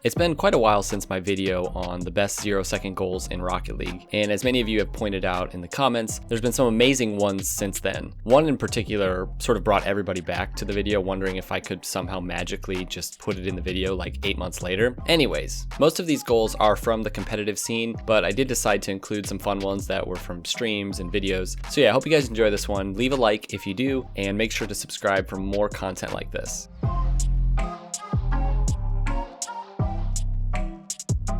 It's been quite a while since my video on the best 0-second goals in Rocket League, and as many of you have pointed out in the comments, there's been some amazing ones since then. One in particular sort of brought everybody back to the video, wondering if I could somehow magically just put it in the video like 8 months later. Anyways, most of these goals are from the competitive scene, but I did decide to include some fun ones that were from streams and videos. So yeah, I hope you guys enjoy this one. Leave a like if you do, and make sure to subscribe for more content like this.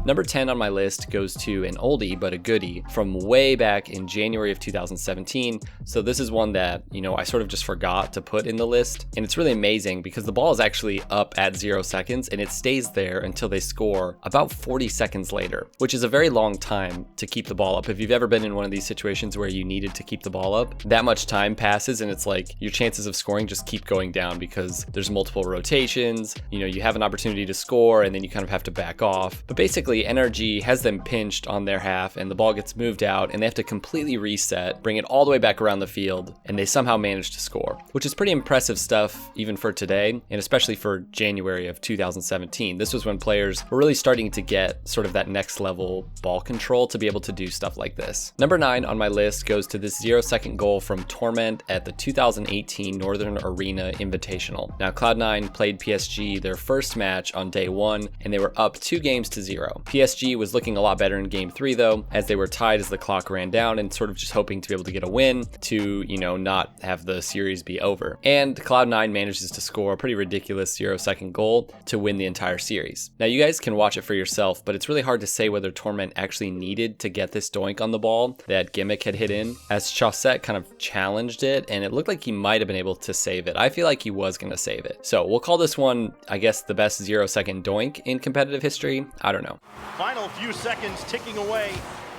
Number 10 on my list goes to an oldie but a goodie from way back in January of 2017. So this is one that, I sort of just forgot to put in the list. And it's really amazing because the ball is actually up at 0 seconds and it stays there until they score about 40 seconds later, which is a very long time to keep the ball up. If you've ever been in one of these situations where you needed to keep the ball up, that much time passes and it's like your chances of scoring just keep going down because there's multiple rotations. You have an opportunity to score and then you kind of have to back off. But basically, energy has them pinched on their half and the ball gets moved out and they have to completely reset, bring it all the way back around the field, and they somehow manage to score, which is pretty impressive stuff even for today, and especially for January of 2017. This was when players were really starting to get sort of that next level ball control to be able to do stuff like this. Number 9 on my list goes to this 0-second goal from Torment at the 2018 Northern Arena Invitational. Now Cloud9 played PSG their first match on day 1 and they were up 2-0. PSG was looking a lot better in game 3 though, as they were tied as the clock ran down and sort of just hoping to be able to get a win to, not have the series be over. And Cloud9 manages to score a pretty ridiculous 0-second goal to win the entire series. Now you guys can watch it for yourself, but it's really hard to say whether Torment actually needed to get this doink on the ball that Gimmick had hit in, as Chaussette kind of challenged it and it looked like he might have been able to save it. I feel like he was going to save it. So we'll call this one, I guess, the best 0-second doink in competitive history. I don't know. Final few seconds ticking away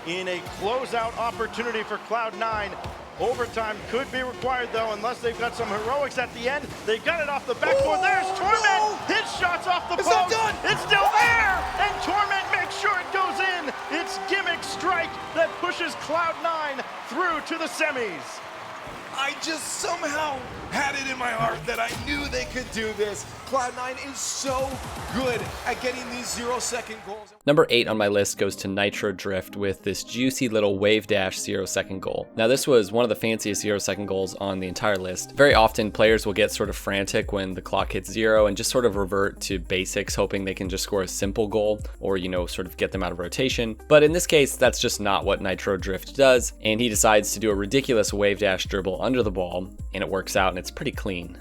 in a closeout opportunity for Cloud9. Overtime could be required though, unless they've got some heroics at the end. They got it off the backboard. There's Torment. No! His shot's off the post. It's still there, and Torment makes sure it goes in. It's Gimmick's strike that pushes Cloud9 through to the semis. I just somehow had it in my heart that I knew they could do this. Cloud9 is so good at getting these 0-second goals. Number 8 on my list goes to Nitro Drift with this juicy little wave dash 0-second goal. Now this was one of the fanciest 0-second goals on the entire list. Very often players will get sort of frantic when the clock hits 0 and just sort of revert to basics, hoping they can just score a simple goal or, sort of get them out of rotation. But in this case, that's just not what Nitro Drift does, and he decides to do a ridiculous wave dash dribble under the ball, and it works out and it's pretty clean.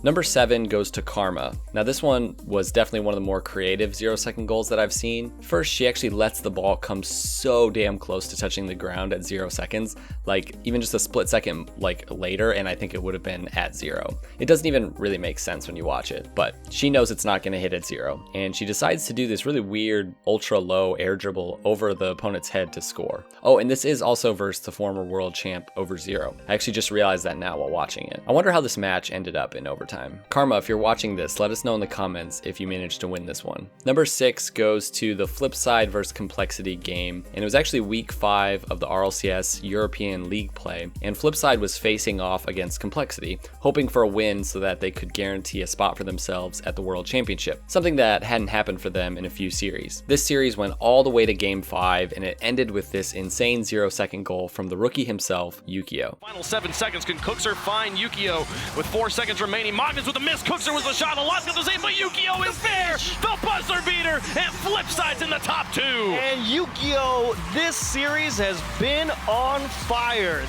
Number 7 goes to Karma. Now this one was definitely one of the more creative 0-second goals that I've seen. First, she actually lets the ball come so damn close to touching the ground at 0 seconds, like even just a split second later, and I think it would have been at 0. It doesn't even really make sense when you watch it, but she knows it's not gonna hit at 0, and she decides to do this really weird ultra low air dribble over the opponent's head to score. Oh, and this is also versus the former world champ over 0. I actually just realized that now while watching it. I wonder how this match ended up in overtime. Karma, if you're watching this, let us know in the comments if you managed to win this one. Number 6 goes to the FlipSide versus Complexity game, and it was actually week 5 of the RLCS European League play, and FlipSide was facing off against Complexity, hoping for a win so that they could guarantee a spot for themselves at the World Championship, something that hadn't happened for them in a few series. This series went all the way to game 5, and it ended with this insane 0-second goal from the rookie himself, Yukio. Final 7 seconds, can Cookser find Yukio with 4 seconds remaining? Magnus with a miss, Cookser was the shot, Alaska the save, but Yukio is there! The buzzer beater, and FlipSide's in the top 2! And Yukio, this series has been on fire.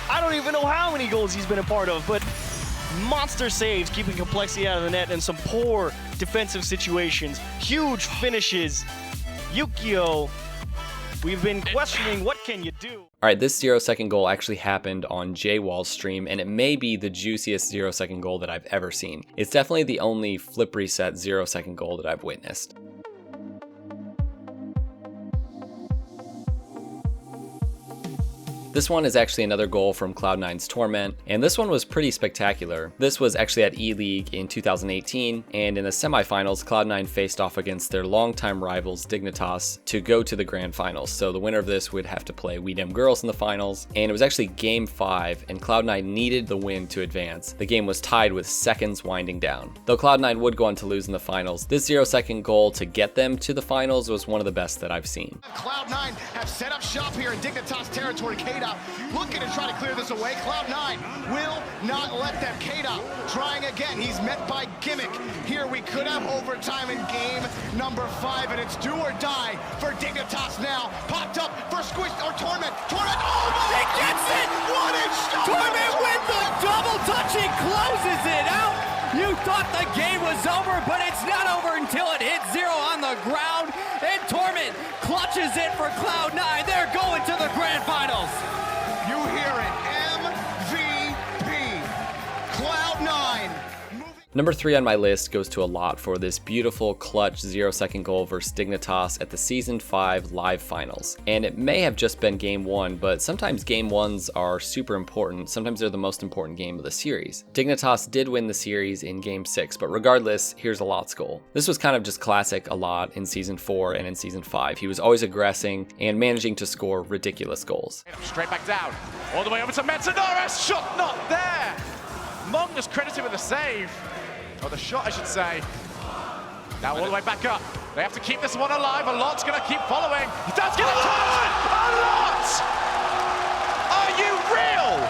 I don't even know how many goals he's been a part of, but monster saves, keeping Complexity out of the net, and some poor defensive situations. Huge finishes. Yukio, we've been questioning, what can you do? All right, this 0-second goal actually happened on J-Wall's stream, and it may be the juiciest 0-second goal that I've ever seen. It's definitely the only flip reset 0-second goal that I've witnessed. This one is actually another goal from Cloud9's Torment, and this one was pretty spectacular. This was actually at E-League in 2018, and in the semifinals, Cloud9 faced off against their longtime rivals Dignitas to go to the grand finals. So the winner of this would have to play We Dem Girls in the finals, and it was actually game 5, and Cloud9 needed the win to advance. The game was tied with seconds winding down. Though Cloud9 would go on to lose in the finals, this 0-second goal to get them to the finals was one of the best that I've seen. Cloud9 have set up shop here in Dignitas territory. K-Dot looking to try to clear this away. Cloud9 will not let them. K-Dot trying again. He's met by Gimmick. Here we could have overtime in game number 5, and it's do or die for Dignitas now. Popped up for Squish or Torment. Torment, oh my! He gets it! What a shot! Torment with the double touch, he closes it out! You thought the game was over, but it's not over until it hits 0 on the ground, and Torment clutches it for Cloud9. They're going to the grand finals. You hear it, MVP, Cloud9. Number 3 on my list goes to a lot for this beautiful clutch 0-second goal versus Dignitas at the Season 5 live finals. And it may have just been game 1, but sometimes game 1s are super important. Sometimes they're the most important game of the series. Dignitas did win the series in game 6, but regardless, here's Alot's goal. This was kind of just classic Alot in Season 4 and in Season 5. He was always aggressing and managing to score ridiculous goals. Straight back down, all the way over to Metanoris, shot not there! Mong is credited with the save. Or the shot, I should say. Now all the way back up. They have to keep this one alive. Alot's going to keep following. He does get a touch! Alot! Are you real?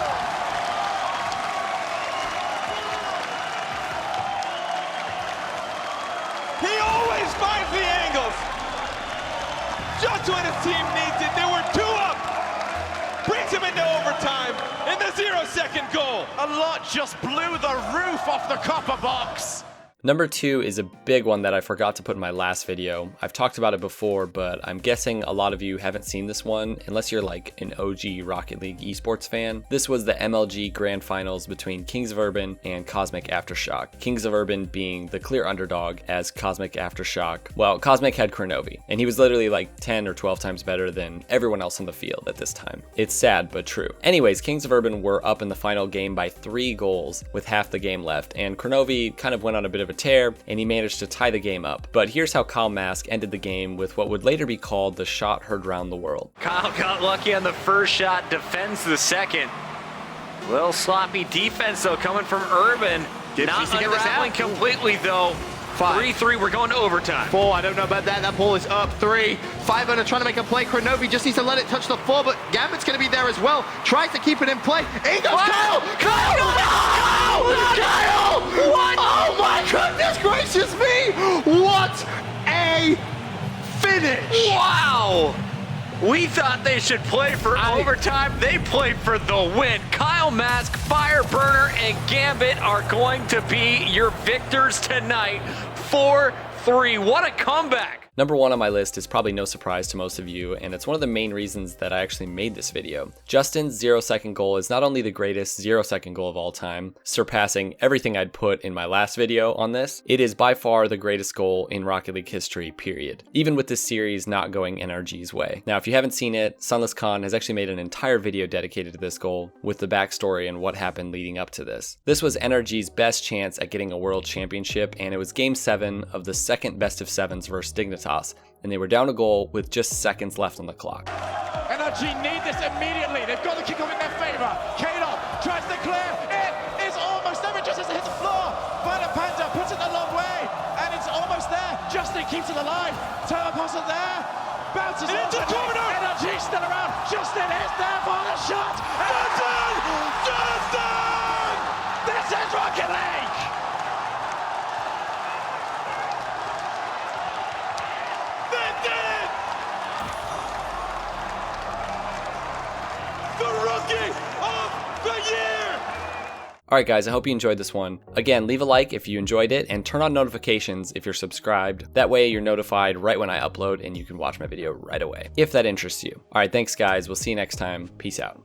He always finds the angles. Just when his team needs it, they were 2 up. Brings him into overtime in the 0-second goal. Alot just blew the roof off the copper box. Number 2 is a big one that I forgot to put in my last video. I've talked about it before, but I'm guessing a lot of you haven't seen this one unless you're like an OG Rocket League esports fan. This was the MLG Grand Finals between Kings of Urban and Cosmic Aftershock. Kings of Urban being the clear underdog as Cosmic Aftershock. Well, Cosmic had Kronovi, and he was literally like 10 or 12 times better than everyone else on the field at this time. It's sad, but true. Anyways, Kings of Urban were up in the final game by 3 goals with half the game left, and Kronovi kind of went on a bit of a tear, and he managed to tie the game up. But here's how Kyle Mask ended the game with what would later be called the shot heard round the world. Kyle got lucky on the first shot, defends the second. Little sloppy defense though coming from Urban. Not unraveling completely though. 3-3, we're going to overtime. 4, I don't know about that. That ball is up. 3, 5 trying to make a play. Kronovi just needs to let it touch the floor, but Gambit's going to be there as well. Tries to keep it in play. He goes, Kyle! Kyle! Kyle! What? Oh my goodness gracious me! What a finish! Wow! We thought they should play for overtime. They played for the win. Kyle Mask, Fireburner, and Gambit are going to be your victors tonight. 4-3. What a comeback. Number 1 on my list is probably no surprise to most of you, and it's one of the main reasons that I actually made this video. Justin's 0-second goal is not only the greatest 0-second goal of all time, surpassing everything I'd put in my last video on this, it is by far the greatest goal in Rocket League history, period. Even with this series not going NRG's way. Now, if you haven't seen it, Sunless Khan has actually made an entire video dedicated to this goal with the backstory and what happened leading up to this. This was NRG's best chance at getting a world championship, and it was game 7 of the second best of 7s versus Dignitas. And they were down a goal with just seconds left on the clock. NRG need this immediately. They've got the kick off in their favor. K-Dot tries to clear. It is almost there. It just has to hit the floor. But Panda puts it the long way. And it's almost there. Justin keeps it alive. Turbo Postle there. Bounces into the corner. NRG still around. Justin is there for the shot. Justin! Justin! This is Rocket League! Alright guys, I hope you enjoyed this one. Again, leave a like if you enjoyed it, and turn on notifications if you're subscribed. That way you're notified right when I upload and you can watch my video right away, if that interests you. Alright, thanks guys, we'll see you next time. Peace out.